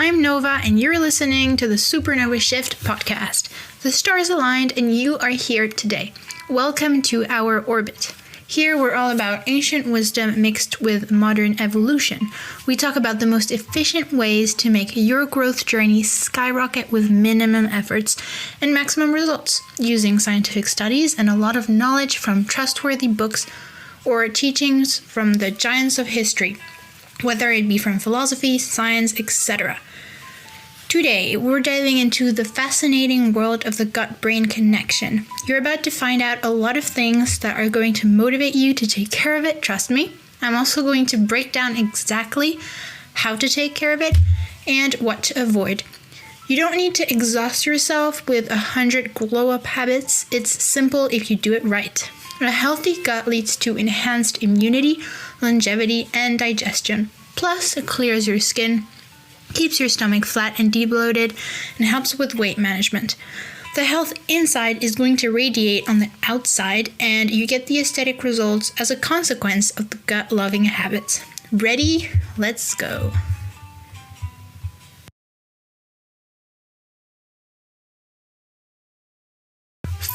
I'm Nova, and you're listening to the Supernova Shift podcast. The stars aligned, and you are here today. Welcome to our orbit. Here we're all about ancient wisdom mixed with modern evolution. We talk about the most efficient ways to make your growth journey skyrocket with minimum efforts and maximum results, using scientific studies and a lot of knowledge from trustworthy books or teachings from the giants of history, whether it be from philosophy, science, etc. Today, we're diving into the fascinating world of the gut-brain connection. You're about to find out a lot of things that are going to motivate you to take care of it, trust me. I'm also going to break down exactly how to take care of it and what to avoid. You don't need to exhaust yourself with 100 glow-up habits. It's simple if you do it right. A healthy gut leads to enhanced immunity, longevity, and digestion. Plus, it clears your skin, keeps your stomach flat and debloated, and helps with weight management. The health inside is going to radiate on the outside, and you get the aesthetic results as a consequence of the gut-loving habits. Ready? Let's go.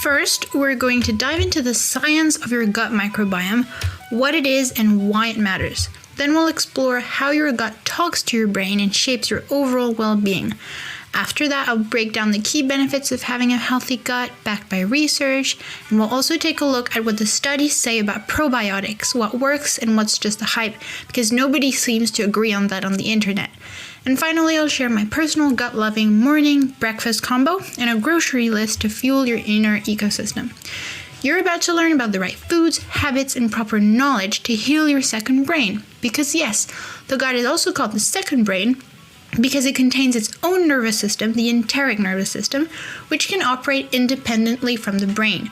First, we're going to dive into the science of your gut microbiome, what it is and why it matters. Then we'll explore how your gut talks to your brain and shapes your overall well-being. After that, I'll break down the key benefits of having a healthy gut backed by research, and we'll also take a look at what the studies say about probiotics, what works and what's just a hype, because nobody seems to agree on that on the internet. And finally, I'll share my personal gut-loving morning breakfast combo and a grocery list to fuel your inner ecosystem. You're about to learn about the right foods, habits, and proper knowledge to heal your second brain. Because yes, the gut is also called the second brain because it contains its own nervous system, the enteric nervous system, which can operate independently from the brain.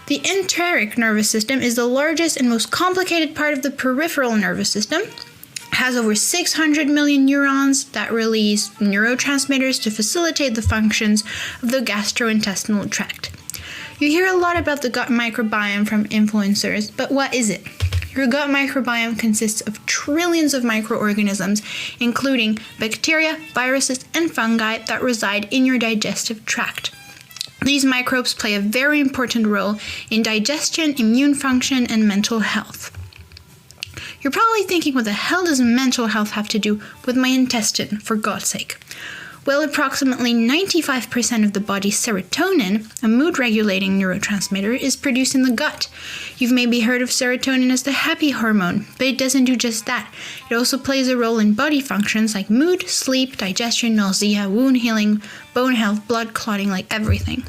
The enteric nervous system is the largest and most complicated part of the peripheral nervous system. It has over 600 million neurons that release neurotransmitters to facilitate the functions of the gastrointestinal tract. You hear a lot about the gut microbiome from influencers, but what is it? Your gut microbiome consists of trillions of microorganisms, including bacteria, viruses, and fungi that reside in your digestive tract. These microbes play a very important role in digestion, immune function, and mental health. You're probably thinking, what the hell does mental health have to do with my intestine, for God's sake? Well, approximately 95% of the body's serotonin, a mood-regulating neurotransmitter, is produced in the gut. You've maybe heard of serotonin as the happy hormone, but it doesn't do just that. It also plays a role in body functions like mood, sleep, digestion, nausea, wound healing, bone health, blood clotting, like everything.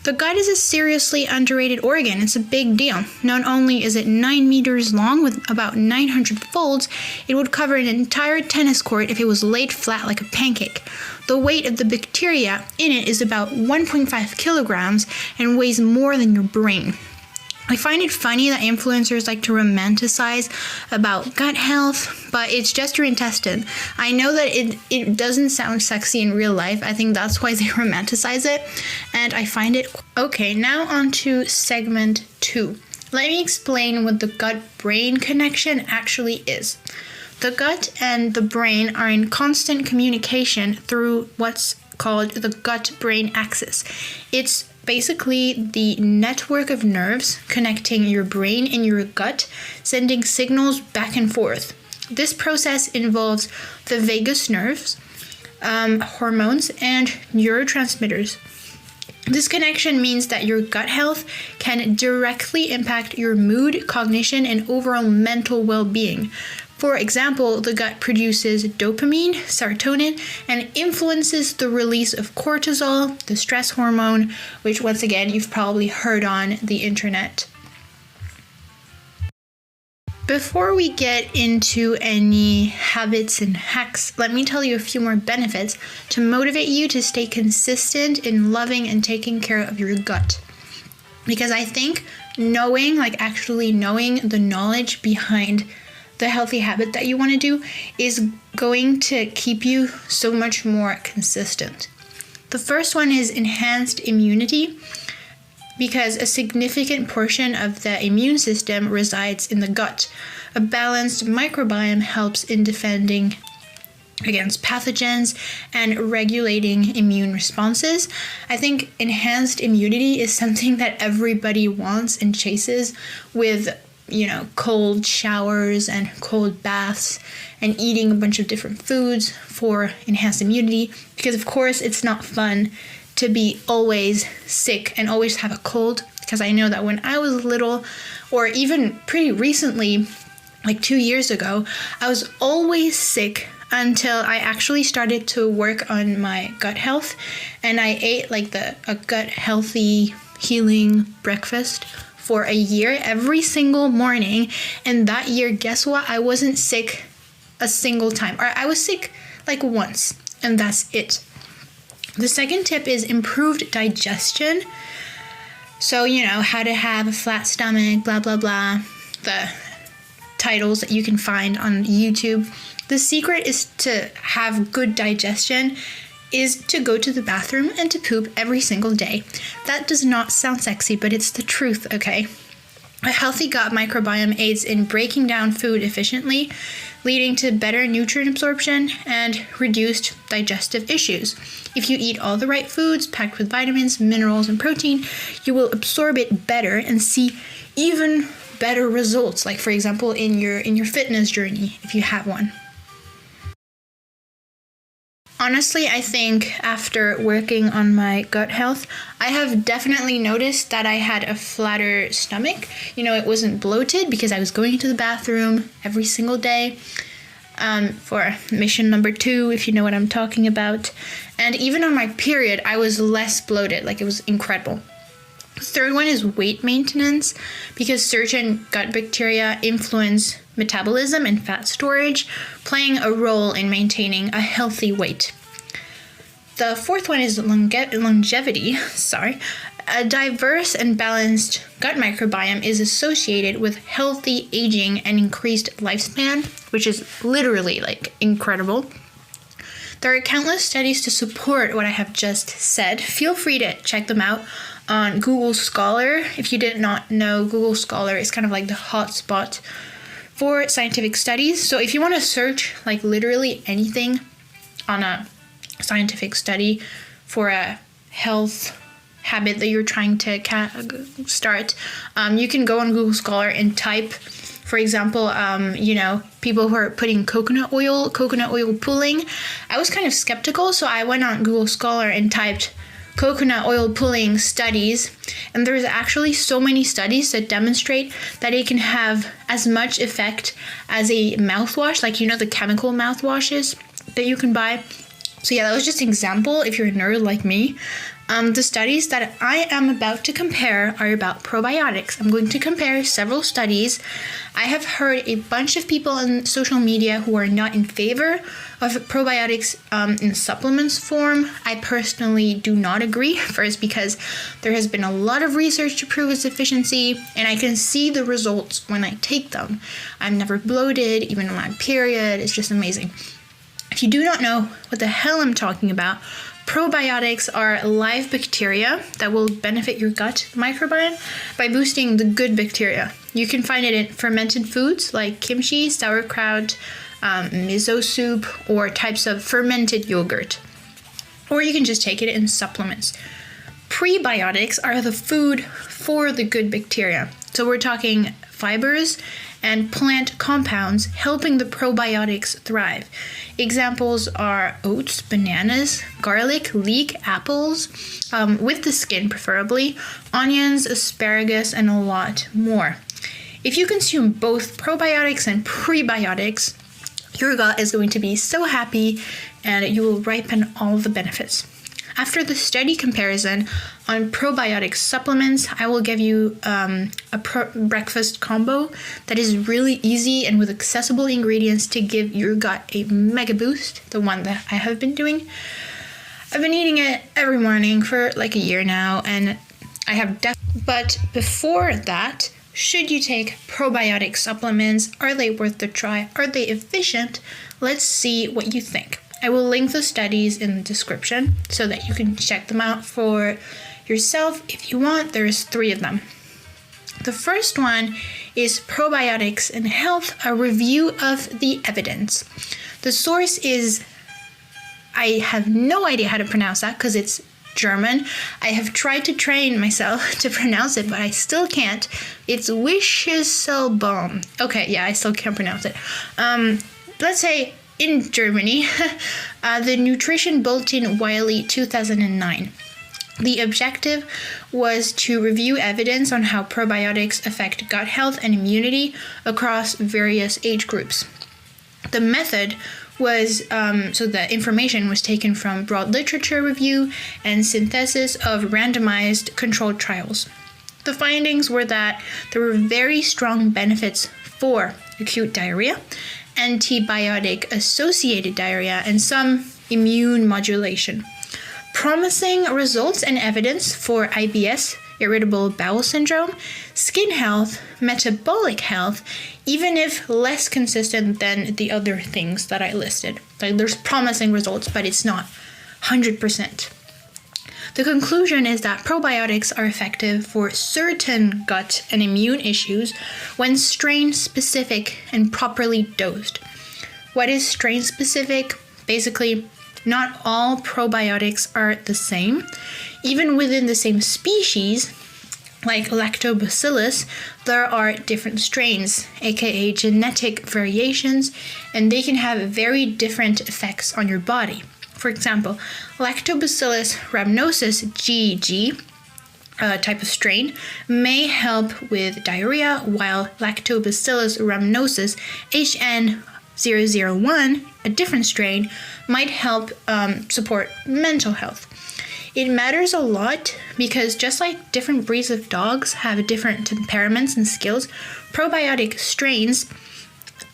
The gut is a seriously underrated organ. It's a big deal. Not only is it 9 meters long with about 900 folds, it would cover an entire tennis court if it was laid flat like a pancake. The weight of the bacteria in it is about 1.5 kilograms and weighs more than your brain. I find it funny that influencers like to romanticize about gut health, but it's just your intestine. I know that it doesn't sound sexy in real life. I think that's why they romanticize it, and I find it... Okay, now on to segment 2. Let me explain what the gut-brain connection actually is. The gut and the brain are in constant communication through what's called the gut-brain axis. It's basically the network of nerves connecting your brain and your gut, sending signals back and forth. This process involves the vagus nerves, hormones, and neurotransmitters. This connection means that your gut health can directly impact your mood, cognition, and overall mental well-being. For example, the gut produces dopamine, serotonin, and influences the release of cortisol, the stress hormone, which once again you've probably heard on the internet. Before we get into any habits and hacks, let me tell you a few more benefits to motivate you to stay consistent in loving and taking care of your gut. Because I think actually knowing the knowledge behind the healthy habit that you want to do is going to keep you so much more consistent. The first one is enhanced immunity, because a significant portion of the immune system resides in the gut. A balanced microbiome helps in defending against pathogens and regulating immune responses. I think enhanced immunity is something that everybody wants and chases with, cold showers and cold baths and eating a bunch of different foods for enhanced immunity, because of course it's not fun to be always sick and always have a cold, because I know that when I was little, or even pretty recently, like 2 years ago, I was always sick until I actually started to work on my gut health, and I ate a gut healthy healing breakfast for a year every single morning. And that year, guess what? I wasn't sick a single time, or I was sick like once, and that's it. The second tip is improved digestion. So, how to have a flat stomach, blah, blah, blah, the titles that you can find on YouTube. The secret is to have good digestion is to go to the bathroom and to poop every single day. That does not sound sexy, but it's the truth, okay? A healthy gut microbiome aids in breaking down food efficiently, leading to better nutrient absorption and reduced digestive issues. If you eat all the right foods packed with vitamins, minerals, and protein, you will absorb it better and see even better results, like for example in your fitness journey if you have one. Honestly, I think after working on my gut health, I have definitely noticed that I had a flatter stomach. It wasn't bloated because I was going to the bathroom every single day for mission number 2, if you know what I'm talking about. And even on my period, I was less bloated. Like, it was incredible. Third one is weight maintenance, because certain gut bacteria influence metabolism and fat storage, playing a role in maintaining a healthy weight. The fourth one is longevity. A diverse and balanced gut microbiome is associated with healthy aging and increased lifespan, which is literally incredible. There are countless studies to support what I have just said. Feel free to check them out on Google Scholar. If you did not know, Google Scholar is kind of like the hotspot for scientific studies. So if you want to search literally anything on a scientific study for a health habit that you're trying to start, you can go on Google Scholar and type, for example, people who are putting coconut oil pulling. I was kind of skeptical, so I went on Google Scholar and typed coconut oil pulling studies, and there's actually so many studies that demonstrate that it can have as much effect as a mouthwash, the chemical mouthwashes that you can buy. So yeah, that was just an example if you're a nerd like me. The studies that I am about to compare are about probiotics. I'm going to compare several studies. I have heard a bunch of people on social media who are not in favor of probiotics in supplements form. I personally do not agree. First, because there has been a lot of research to prove its efficiency, and I can see the results when I take them. I'm never bloated, even on my period. It's just amazing. If you do not know what the hell I'm talking about, probiotics are live bacteria that will benefit your gut microbiome by boosting the good bacteria. You can find it in fermented foods like kimchi, sauerkraut, miso soup, or types of fermented yogurt. Or you can just take it in supplements. Prebiotics are the food for the good bacteria. So we're talking fibers and plant compounds helping the probiotics thrive. Examples are oats, bananas, garlic, leek, apples, with the skin preferably, onions, asparagus, and a lot more. If you consume both probiotics and prebiotics, your gut is going to be so happy and you will ripen all the benefits. After the study comparison on probiotic supplements, I will give you a breakfast combo that is really easy and with accessible ingredients to give your gut a mega boost, the one that I have been doing. I've been eating it every morning for a year now, and I have but before that, should you take probiotic supplements? Are they worth the try? Are they efficient? Let's see what you think. I will link the studies in the description so that you can check them out for yourself if you want. There's 3 of them. The first one is Probiotics in Health, a review of the evidence. The source is I have no idea how to pronounce that because it's German. I have tried to train myself to pronounce it, but I still can't. It's Weichselbaum. Okay, yeah, I still can't pronounce it. Let's say in Germany, the Nutrition Bulletin Wiley 2009. The objective was to review evidence on how probiotics affect gut health and immunity across various age groups. The method was, so the information was taken from broad literature review and synthesis of randomized controlled trials. The findings were that there were very strong benefits for acute diarrhea, antibiotic-associated diarrhea, and some immune modulation. Promising results and evidence for IBS, irritable bowel syndrome, skin health, metabolic health, even if less consistent than the other things that I listed. Like, there's promising results, but it's not 100%. The conclusion is that probiotics are effective for certain gut and immune issues when strain-specific and properly dosed. What is strain-specific? Basically, not all probiotics are the same. Even within the same species, like lactobacillus, there are different strains, aka genetic variations, and they can have very different effects on your body. For example, Lactobacillus rhamnosus GG, type of strain, may help with diarrhea, while Lactobacillus rhamnosus HN001, a different strain, might help support mental health. It matters a lot because just like different breeds of dogs have different temperaments and skills, probiotic strains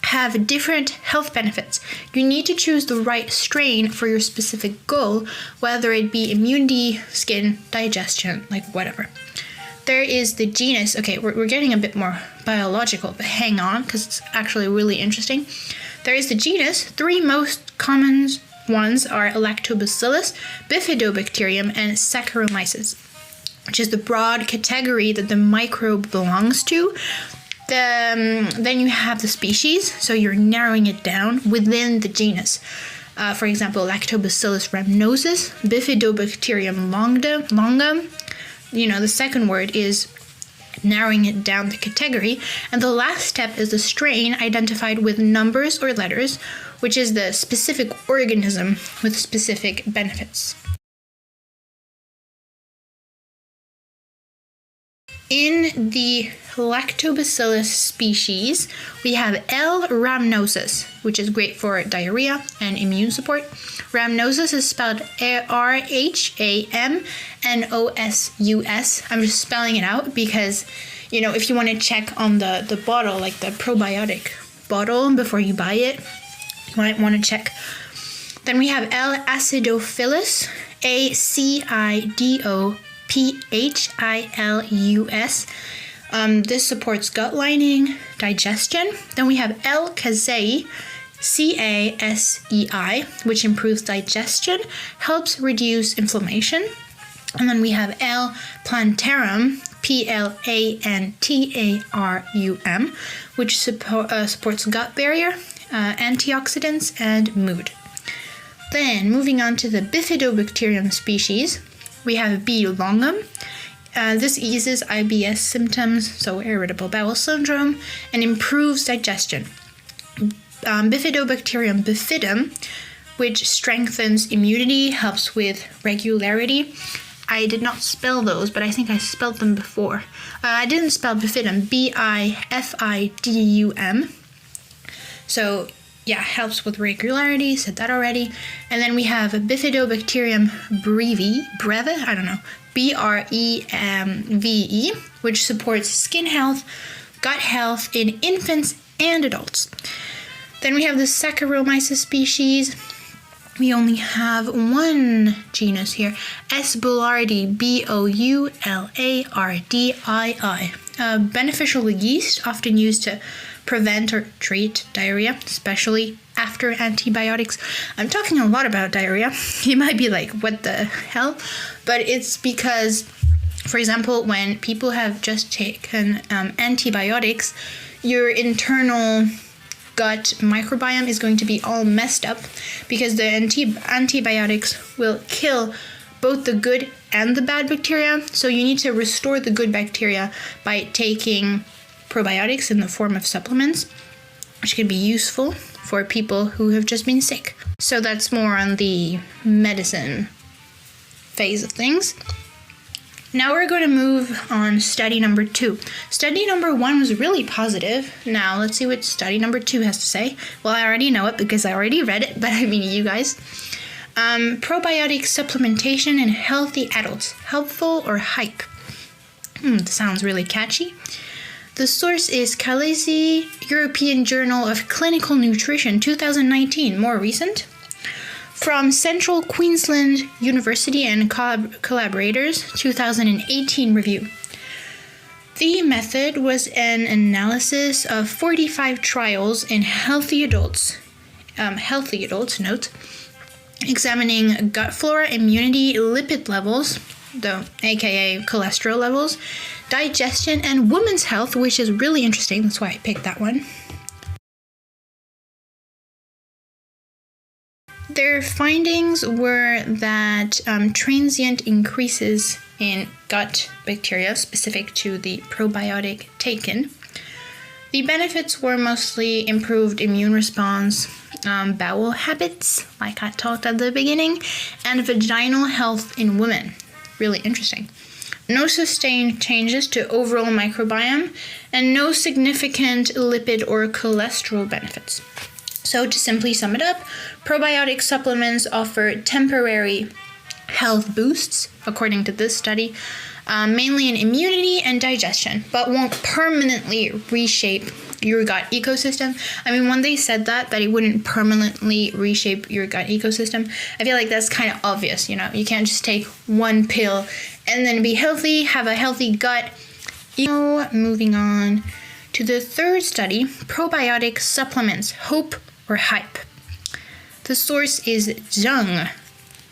have different health benefits. You need to choose the right strain for your specific goal, whether it be immunity, skin, digestion, like whatever. There is the genus, okay, we're getting a bit more biological, but hang on, because it's actually really interesting. There is the genus. Three most common ones are Lactobacillus, Bifidobacterium, and Saccharomyces, which is the broad category that the microbe belongs to. Then you have the species, so you're narrowing it down within the genus. For example, Lactobacillus rhamnosus, Bifidobacterium longum. The second word is narrowing it down the category. And the last step is the strain identified with numbers or letters, which is the specific organism with specific benefits. In the Lactobacillus species, we have L. rhamnosus, which is great for diarrhea and immune support. Rhamnosus is spelled Rhamnosus. I'm just spelling it out because, if you want to check on the bottle, like the probiotic bottle before you buy it, you might want to check. Then we have L. acidophilus, ACIDOPHILUS. This supports gut lining, digestion. Then we have L. casei, CASEI, which improves digestion, helps reduce inflammation. And then we have L. plantarum, PLANTARUM, which supports gut barrier, antioxidants, and mood. Then moving on to the Bifidobacterium species, we have B. longum. This eases IBS symptoms, so irritable bowel syndrome, and improves digestion. Bifidobacterium bifidum, which strengthens immunity, helps with regularity. I did not spell those, but I think I spelled them before. I didn't spell bifidum, BIFIDUM. So yeah, helps with regularity, said that already. And then we have Bifidobacterium breve, I don't know, BREVE, which supports skin health, gut health in infants and adults. Then we have the Saccharomyces species. We only have one genus here, S. boulardii, BOULARDII. Beneficial yeast, often used to prevent or treat diarrhea, especially after antibiotics. I'm talking a lot about diarrhea. You might be like, what the hell? But it's because, for example, when people have just taken antibiotics, your internal gut microbiome is going to be all messed up because the antibiotics will kill both the good and the bad bacteria. So you need to restore the good bacteria by taking probiotics in the form of supplements, which can be useful for people who have just been sick. So that's more on the medicine phase of things. Now we're going to move on study number 2. Study number 1 was really positive. Now let's see what study number 2 has to say. Well, I already know it because I already read it, but I mean you guys. Probiotic supplementation in healthy adults, helpful or hype? Sounds really catchy. The source is Calesi, European Journal of Clinical Nutrition, 2019, more recent. From Central Queensland University and collaborators, 2018 review. The method was an analysis of 45 trials in healthy adults, note, examining gut flora, immunity, lipid levels, aka cholesterol levels, digestion, and women's health, which is really interesting. That's why I picked that one. Their findings were that transient increases in gut bacteria specific to the probiotic taken. The benefits were mostly improved immune response, bowel habits, like I talked at the beginning, and vaginal health in women. Really interesting. No sustained changes to overall microbiome, and no significant lipid or cholesterol benefits. So to simply sum it up, probiotic supplements offer temporary health boosts, according to this study, mainly in immunity and digestion, but won't permanently reshape your gut ecosystem. I mean, when they said that it wouldn't permanently reshape your gut ecosystem, I feel like that's kind of obvious, you can't just take one pill and then be healthy, have a healthy gut. Moving on to the third study, probiotic supplements, hope or hype. The source is Zhang,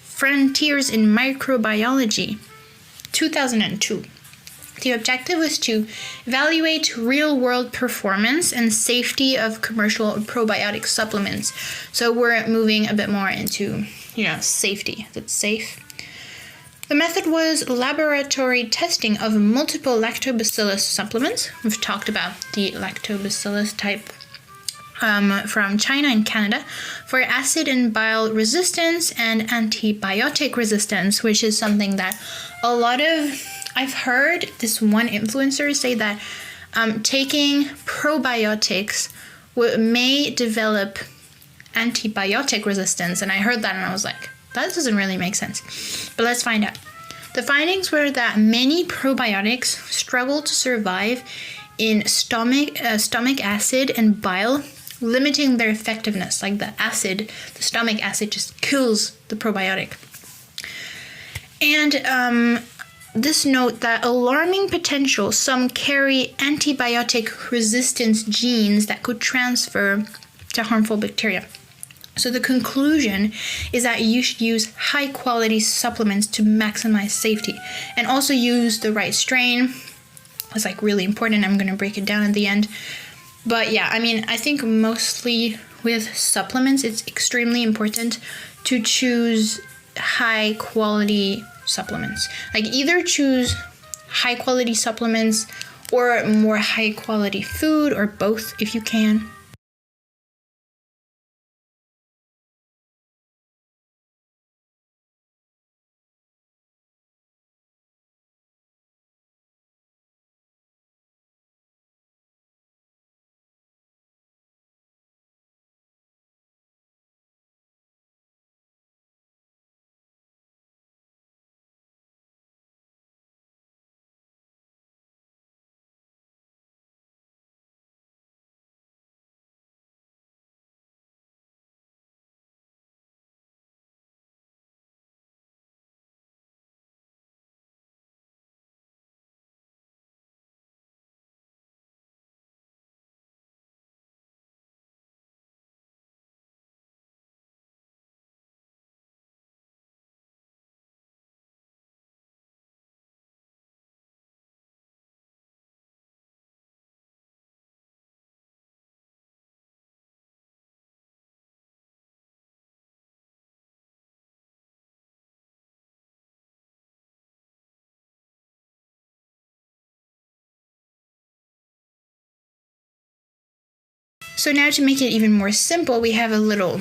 Frontiers in Microbiology, 2002. The objective was to evaluate real-world performance and safety of commercial probiotic supplements. So we're moving a bit more into, safety. That's safe. The method was laboratory testing of multiple lactobacillus supplements. We've talked about the lactobacillus type from China and Canada for acid and bile resistance and antibiotic resistance, which is something that I've heard this one influencer say that taking probiotics may develop antibiotic resistance, and I heard that and I was like, that doesn't really make sense. But let's find out. The findings were that many probiotics struggle to survive in stomach acid and bile, limiting their effectiveness. Like the stomach acid just kills the probiotic. And this note that alarming potential, some carry antibiotic resistance genes that could transfer to harmful bacteria. So the conclusion is that you should use high quality supplements to maximize safety, and also use the right strain. It's really important. I'm going to break it down at the end. But yeah, I think mostly with supplements, it's extremely important to choose high quality supplements. Either choose high quality supplements or more high quality food, or both if you can. So now to make it even more simple, we have a little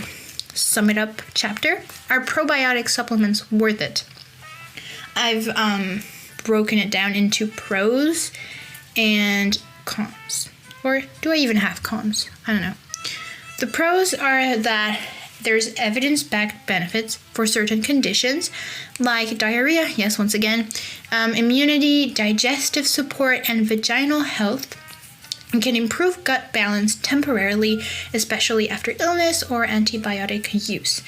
sum it up chapter. Are probiotic supplements worth it? I've broken it down into pros and cons. Or do I even have cons? I don't know. The pros are that there's evidence-backed benefits for certain conditions like diarrhea, yes, once again, immunity, digestive support, and vaginal health, and can improve gut balance temporarily, especially after illness or antibiotic use.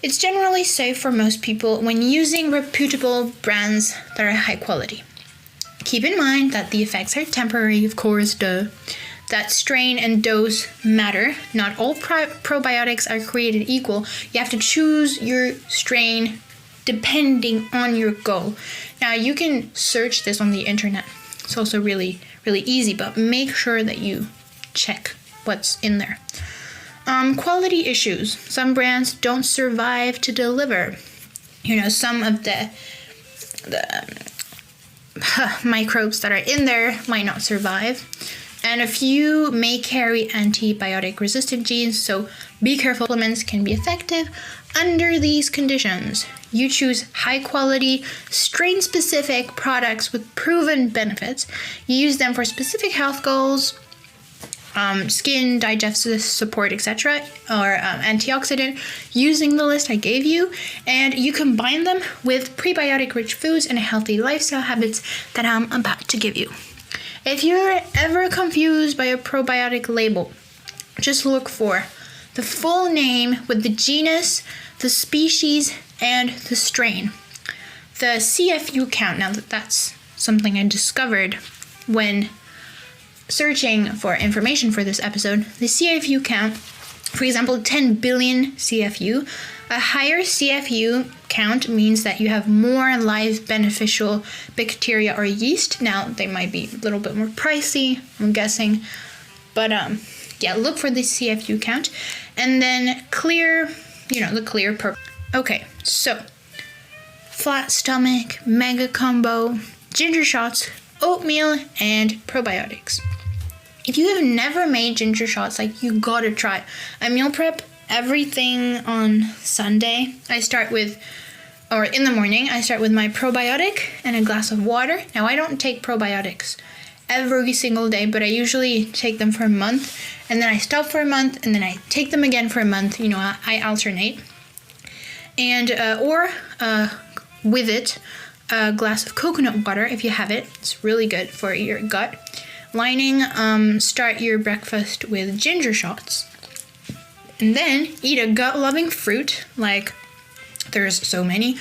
It's generally safe for most people when using reputable brands that are high quality. Keep in mind that the effects are temporary, of course, that strain and dose matter. Not all probiotics are created equal. You have to choose your strain depending on your goal. Now, you can search this on the internet. It's also really, really easy, but make sure that you check what's in there. Quality issues. Some brands don't survive to deliver. Some of the microbes that are in there might not survive. And a few may carry antibiotic-resistant genes, so be careful. Supplements can be effective under these conditions. You choose high-quality, strain-specific products with proven benefits. You use them for specific health goals, skin, digestive support, etc., or antioxidant, using the list I gave you, and you combine them with prebiotic-rich foods and healthy lifestyle habits that I'm about to give you. If you're ever confused by a probiotic label, just look for the full name with the genus, the species, and the strain. The CFU count, now that's something I discovered when searching for information for this episode. The CFU count, for example, 10 billion CFU. A higher CFU count means that you have more live beneficial bacteria or yeast. Now, they might be a little bit more pricey, I'm guessing. But look for the CFU count. And then clear, the clear purple. Okay, so flat stomach, mega combo, ginger shots, oatmeal, and probiotics. If you have never made ginger shots, you gotta try. I meal prep everything on Sunday. In the morning, I start with my probiotic and a glass of water. Now, I don't take probiotics every single day, but I usually take them for a month, and then I stop for a month, and then I take them again for a month. I alternate. And, with it, a glass of coconut water, if you have it. It's really good for your gut lining. Start your breakfast with ginger shots. And then eat a gut-loving fruit, there's so many.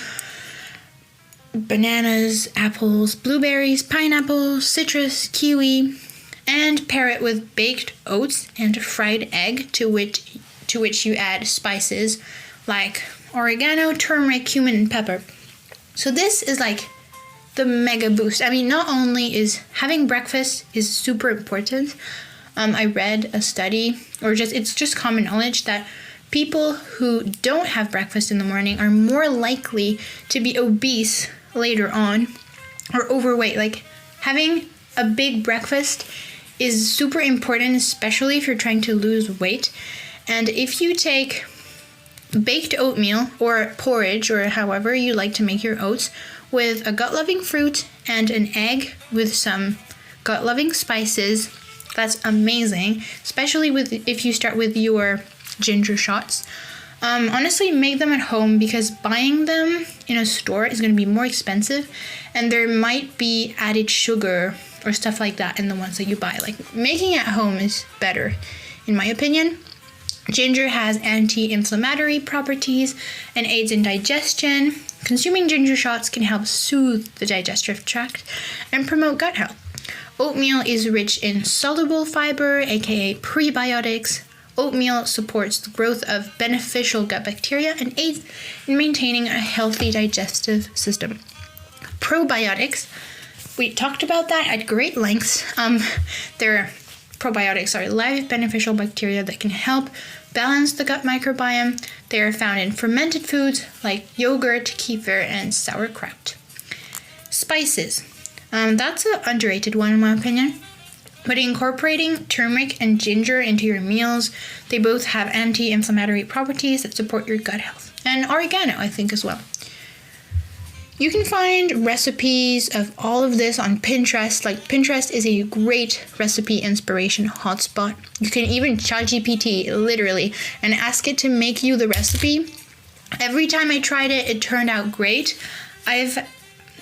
Bananas, apples, blueberries, pineapple, citrus, kiwi, and pair it with baked oats and a fried egg to which you add spices like oregano, turmeric, cumin, and pepper. So this is the mega boost. Not only is having breakfast is super important. I read a study, it's just common knowledge that people who don't have breakfast in the morning are more likely to be obese later on or overweight. Having a big breakfast is super important, especially if you're trying to lose weight. And if you take baked oatmeal or porridge, or however you like to make your oats, with a gut-loving fruit and an egg with some gut-loving spices, that's amazing, especially if you start with your ginger shots. Honestly, make them at home because buying them in a store is going to be more expensive, and there might be added sugar or stuff like that in the ones that you buy. Making at home is better, in my opinion. Ginger has anti-inflammatory properties and aids in digestion. Consuming ginger shots can help soothe the digestive tract and promote gut health. Oatmeal is rich in soluble fiber, aka prebiotics. Oatmeal supports the growth of beneficial gut bacteria and aids in maintaining a healthy digestive system. Probiotics, we talked about that at great lengths. Probiotics are live beneficial bacteria that can help balance the gut microbiome. They are found in fermented foods like yogurt, kefir, and sauerkraut. Spices. That's an underrated one in my opinion. But incorporating turmeric and ginger into your meals, they both have anti-inflammatory properties that support your gut health. And oregano, I think, as well. You can find recipes of all of this on Pinterest. Like, Pinterest is a great recipe inspiration hotspot. You can even ChatGPT, literally, and ask it to make you the recipe. Every time I tried it, it turned out great. I've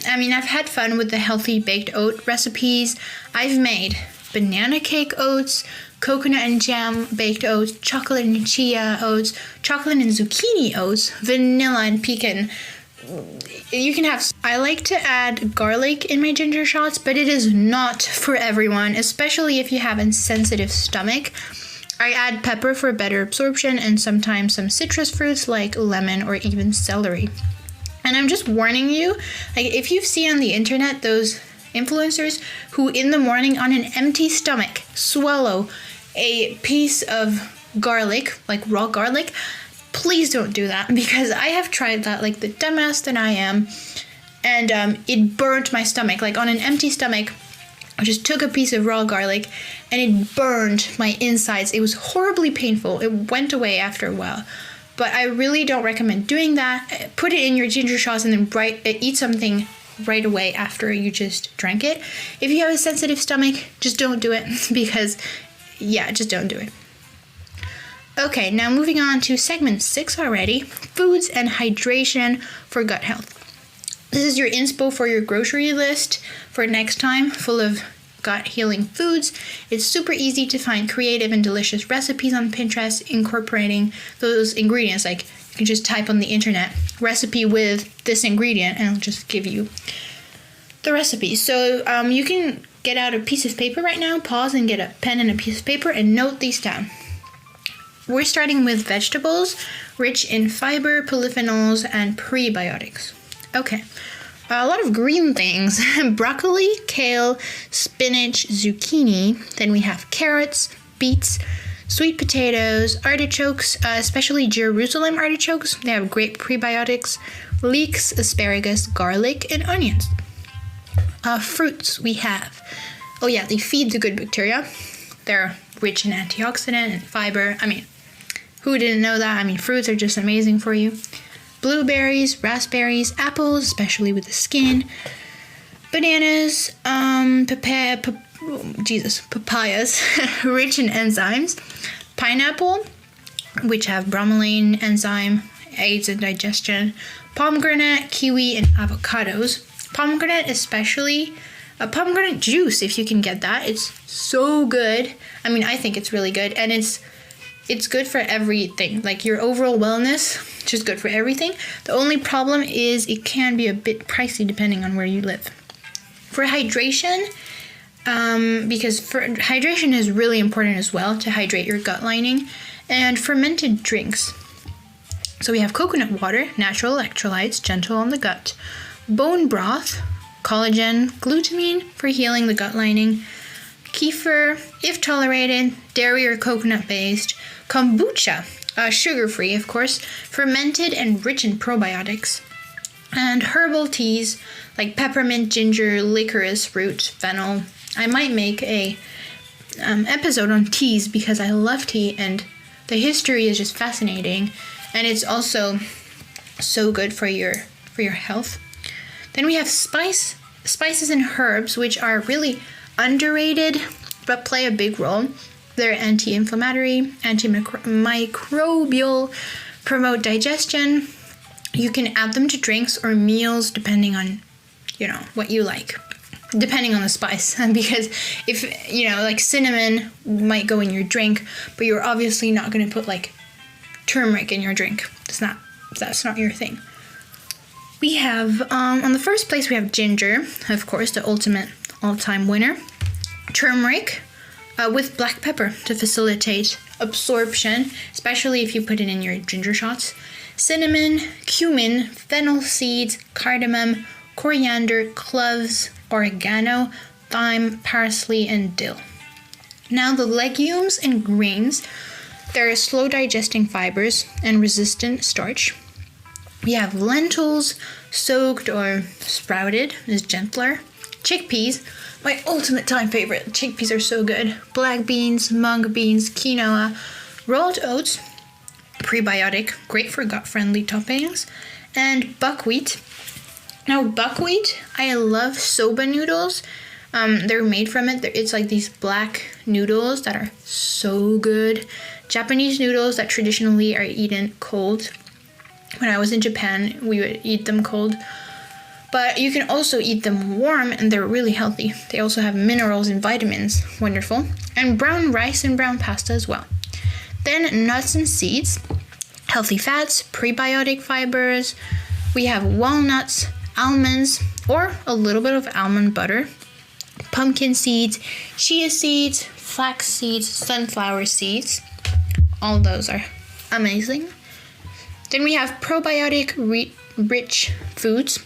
had fun with the healthy baked oat recipes. I've made banana cake oats, coconut and jam baked oats, chocolate and chia oats, chocolate and zucchini oats, vanilla and pecan. You can have. I like to add garlic in my ginger shots, but it is not for everyone, especially if you have a sensitive stomach. I add pepper for better absorption and sometimes some citrus fruits like lemon or even celery. And I'm just warning you, like, if you've seen on the internet those influencers who in the morning on an empty stomach swallow a piece of garlic, like raw garlic, please don't do that, because I have tried that like the dumbass that I am, and it burnt my stomach. Like, on an empty stomach, I just took a piece of raw garlic and it burned my insides. It was horribly painful. It went away after a while. But I really don't recommend doing that. Put it in your ginger shots and then eat something right away after you just drank it. If you have a sensitive stomach, just don't do it, because, yeah, just don't do it. Okay, now moving on to segment 6 already, foods and hydration for gut health. This is your inspo for your grocery list for next time, full of gut healing foods. It's super easy to find creative and delicious recipes on Pinterest incorporating those ingredients. Like, you can just type on the internet recipe with this ingredient and it'll just give you the recipe. So you can get out a piece of paper right now, pause and get a pen and a piece of paper and note these down. We're starting with vegetables rich in fiber, polyphenols, and prebiotics. Okay, a lot of green things. Broccoli, kale, spinach, zucchini. Then we have carrots, beets, sweet potatoes, artichokes, especially Jerusalem artichokes. They have great prebiotics. Leeks, asparagus, garlic, and onions. Fruits we have. Oh yeah, they feed the good bacteria. They're rich in antioxidant and fiber. I mean, who didn't know that? I mean, fruits are just amazing for you. Blueberries, raspberries, apples, especially with the skin. Bananas, papayas, rich in enzymes. Pineapple, which have bromelain enzyme, aids in digestion. Pomegranate, kiwi, and avocados. Pomegranate especially. Pomegranate juice, if you can get that. It's so good. I mean, I think it's really good. And it's good for everything. Like, your overall wellness, just good for everything. The only problem is it can be a bit pricey depending on where you live. For hydration, because hydration is really important as well to hydrate your gut lining, and fermented drinks. So we have coconut water, natural electrolytes, gentle on the gut. Bone broth, collagen, glutamine for healing the gut lining. Kefir, if tolerated, dairy or coconut based. Kombucha, sugar-free, of course, fermented and rich in probiotics. And herbal teas like peppermint, ginger, licorice root, fennel. I might make a episode on teas because I love tea and the history is just fascinating, and it's also so good for your health. Then we have spices and herbs, which are really underrated but play a big role. They're anti-inflammatory, antimicrobial, promote digestion. You can add them to drinks or meals depending on, what you like. Depending on the spice. Because if, like cinnamon might go in your drink, but you're obviously not going to put like turmeric in your drink. That's not your thing. We have, on the first place, we have ginger, of course, the ultimate all-time winner. Turmeric, with black pepper to facilitate absorption, especially if you put it in your ginger shots. Cinnamon, cumin, fennel seeds, cardamom, coriander, cloves, oregano, thyme, parsley, and dill. Now the legumes and grains, they're slow digesting fibers and resistant starch. We have lentils, soaked or sprouted, is gentler. Chickpeas, my ultimate time favorite. Chickpeas are so good. Black beans, mung beans, quinoa, rolled oats, prebiotic, great for gut-friendly toppings, and buckwheat. Now, buckwheat, I love soba noodles. They're made from it. It's like these black noodles that are so good. Japanese noodles that traditionally are eaten cold. When I was in Japan, we would eat them cold. But you can also eat them warm, and they're really healthy. They also have minerals and vitamins. Wonderful. And brown rice and brown pasta as well. Then nuts and seeds, healthy fats, prebiotic fibers. We have walnuts, almonds, or a little bit of almond butter, pumpkin seeds, chia seeds, flax seeds, sunflower seeds. All those are amazing. Then we have probiotic rich foods.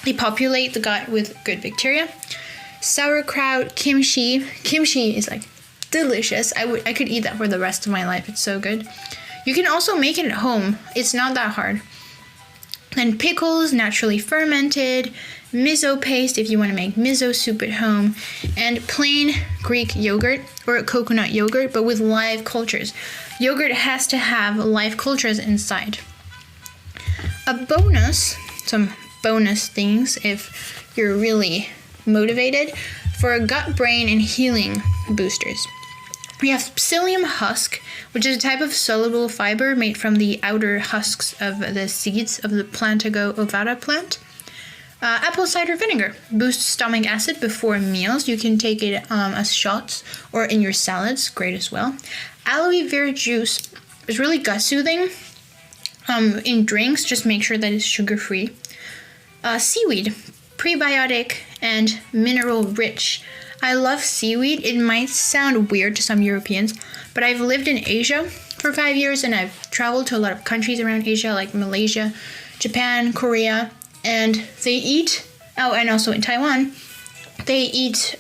They populate the gut with good bacteria. Sauerkraut, kimchi. Kimchi is like delicious. I could eat that for the rest of my life. It's so good. You can also make it at home. It's not that hard. Then pickles, naturally fermented, miso paste if you want to make miso soup at home, and plain Greek yogurt or coconut yogurt, but with live cultures. Yogurt has to have live cultures inside. Some bonus things if you're really motivated for gut, brain, and healing boosters. We have psyllium husk, which is a type of soluble fiber made from the outer husks of the seeds of the Plantago ovata plant. Apple cider vinegar boosts stomach acid before meals. You can take it as shots or in your salads, great as well. Aloe vera juice is really gut soothing. In drinks, just make sure that it's sugar-free. Seaweed, prebiotic and mineral rich. I love seaweed. It might sound weird to some Europeans, but I've lived in Asia for 5 years and I've traveled to a lot of countries around Asia like Malaysia, Japan, Korea, and they eat, and also in Taiwan, they eat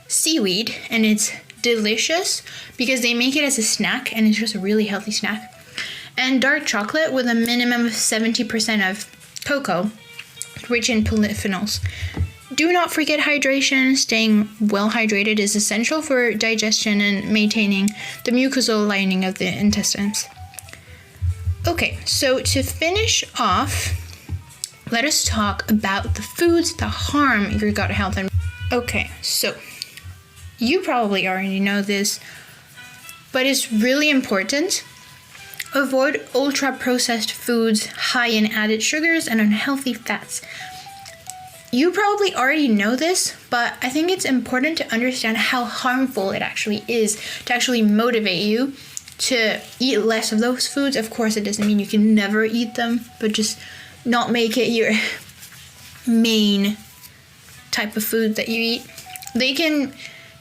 seaweed, and it's delicious because they make it as a snack and it's just a really healthy snack. And dark chocolate with a minimum of 70% of cocoa, rich in polyphenols. Do not forget hydration. Staying well hydrated is essential for digestion and maintaining the mucosal lining of the intestines. Okay, so to finish off, let us talk about the foods that harm your gut health. Okay, so you probably already know this, but it's really important. Avoid ultra-processed foods high in added sugars and unhealthy fats. You probably already know this, but I think it's important to understand how harmful it actually is to actually motivate you to eat less of those foods. Of course, it doesn't mean you can never eat them, but just not make it your main type of food that you eat. They can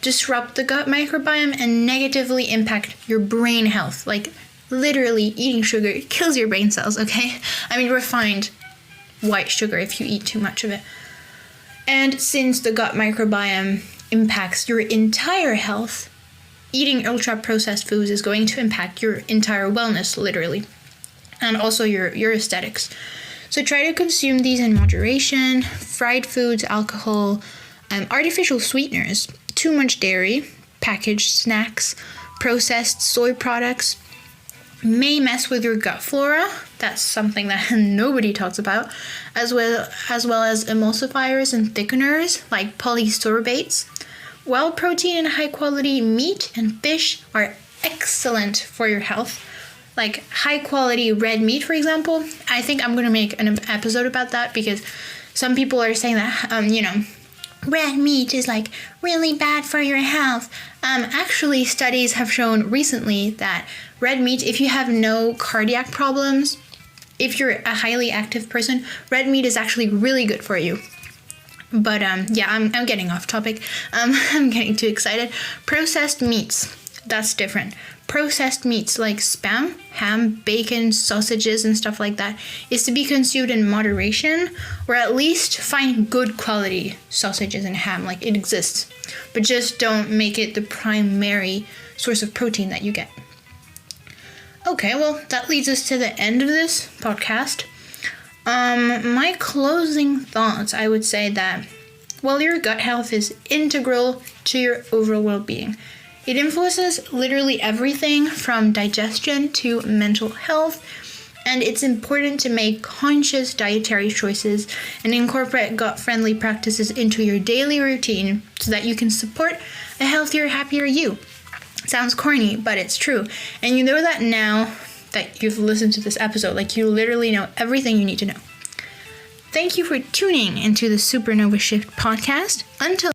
disrupt the gut microbiome and negatively impact your brain health. Like, literally, eating sugar kills your brain cells, okay? I mean, refined white sugar if you eat too much of it. And since the gut microbiome impacts your entire health, eating ultra-processed foods is going to impact your entire wellness, literally, and also your aesthetics. So try to consume these in moderation. Fried foods, alcohol, artificial sweeteners, too much dairy, packaged snacks, processed soy products may mess with your gut flora. That's something that nobody talks about, as well as emulsifiers and thickeners like polysorbates. While protein and high quality meat and fish are excellent for your health, like high quality red meat, for example, I think I'm going to make an episode about that because some people are saying that, red meat is like really bad for your health. Actually, studies have shown recently that red meat, if you have no cardiac problems, if you're a highly active person, red meat is actually really good for you. But I'm getting off topic. I'm getting too excited. Processed meats, that's different. Processed meats like Spam, ham, bacon, sausages, and stuff like that is to be consumed in moderation, or at least find good quality sausages and ham, like it exists. But just don't make it the primary source of protein that you get. Okay, well, that leads us to the end of this podcast. My closing thoughts, I would say that, well, your gut health is integral to your overall well-being. It influences literally everything from digestion to mental health, and it's important to make conscious dietary choices and incorporate gut-friendly practices into your daily routine so that you can support a healthier, happier you. Sounds corny, but it's true. And you know that now that you've listened to this episode, like you literally know everything you need to know. Thank you for tuning into the Supernova Shift podcast. Until